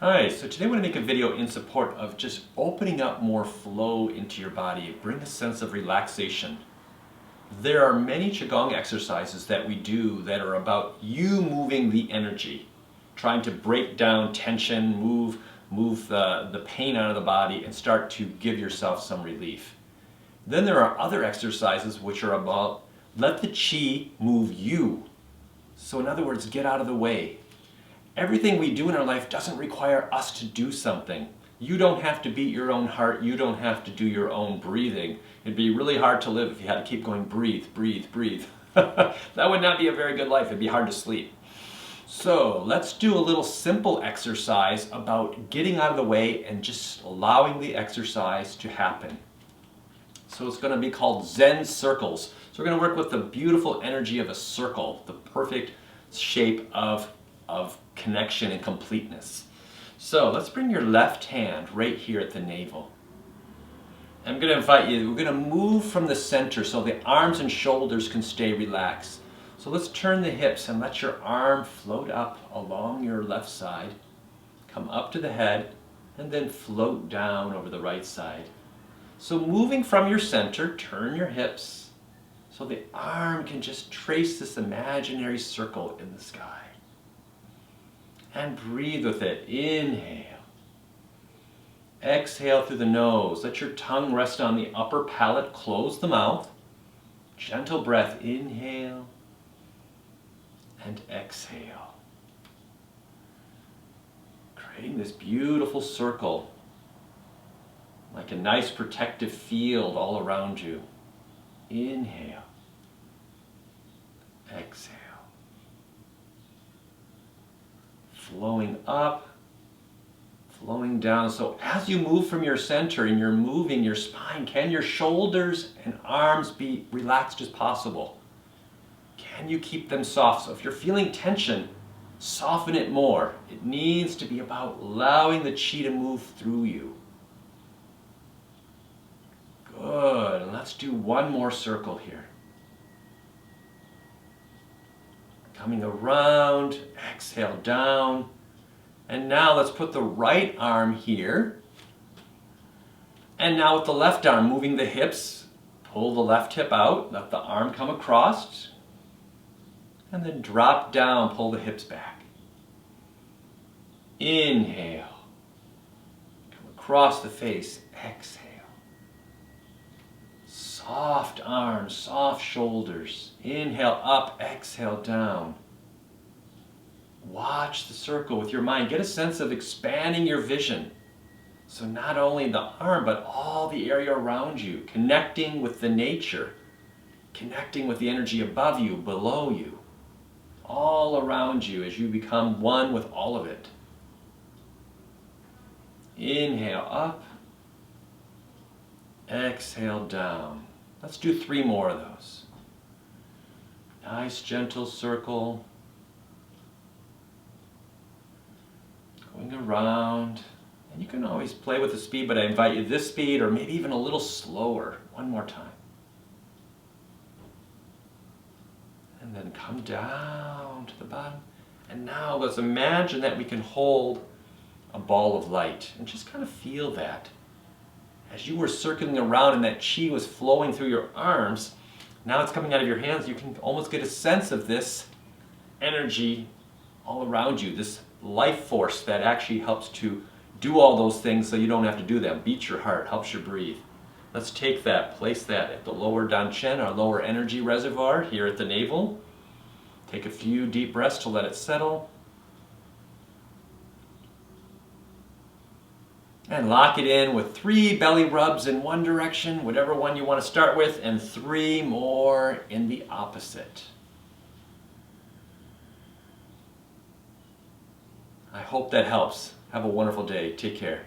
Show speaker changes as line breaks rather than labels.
Hi, so today I want to make a video in support of just opening up more flow into your body, bring a sense of relaxation. There are many Qigong exercises that we do that are about you moving the energy, trying to break down tension, move the pain out of the body and start to give yourself some relief. Then there are other exercises which are about let the Qi move you. So in other words, get out of the way. Everything we do in our life doesn't require us to do something. You don't have to beat your own heart. You don't have to do your own breathing. It'd be really hard to live if you had to keep going breathe, breathe, breathe. That would not be a very good life. It'd be hard to sleep. So let's do a little simple exercise about getting out of the way and just allowing the exercise to happen. So it's going to be called Zen Circles. So we're going to work with the beautiful energy of a circle, the perfect shape of connection and completeness. So let's bring your left hand right here at the navel. I'm going to invite you, we're going to move from the center so the arms and shoulders can stay relaxed. So let's turn the hips and let your arm float up along your left side, come up to the head, and then float down over the right side. So moving from your center, turn your hips so the arm can just trace this imaginary circle in the sky. And breathe with it. Inhale. Exhale through the nose. Let your tongue rest on the upper palate. Close the mouth. Gentle breath. Inhale. And exhale. Creating this beautiful circle. Like a nice protective field all around you. Inhale. Exhale. Flowing up, flowing down. So as you move from your center and you're moving your spine, can your shoulders and arms be relaxed as possible? Can you keep them soft? So if you're feeling tension, soften it more. It needs to be about allowing the Qi to move through you. Good. And let's do one more circle here. Coming around, exhale down. And now let's put the right arm here. And now with the left arm, moving the hips, pull the left hip out, let the arm come across. And then drop down, pull the hips back. Inhale. Come across the face, exhale. Soft arms, soft shoulders. Inhale up, exhale down. Watch the circle with your mind. Get a sense of expanding your vision. So not only the arm, but all the area around you. Connecting with the nature. Connecting with the energy above you, below you. All around you as you become one with all of it. Inhale up. Exhale down. Let's do 3 more of those. Nice gentle circle. Going around. And you can always play with the speed, but I invite you this speed or maybe even a little slower. One more time. And then come down to the bottom. And now let's imagine that we can hold a ball of light and just kind of feel that. As you were circling around and that Qi was flowing through your arms, now it's coming out of your hands. You can almost get a sense of this energy all around you, this life force that actually helps to do all those things so you don't have to do them. Beats your heart, helps you breathe. Let's take that, place that at the lower danchen, our lower energy reservoir here at the navel. Take a few deep breaths to let it settle. And lock it in with 3 belly rubs in one direction, whatever one you want to start with, and 3 more in the opposite. I hope that helps. Have a wonderful day. Take care.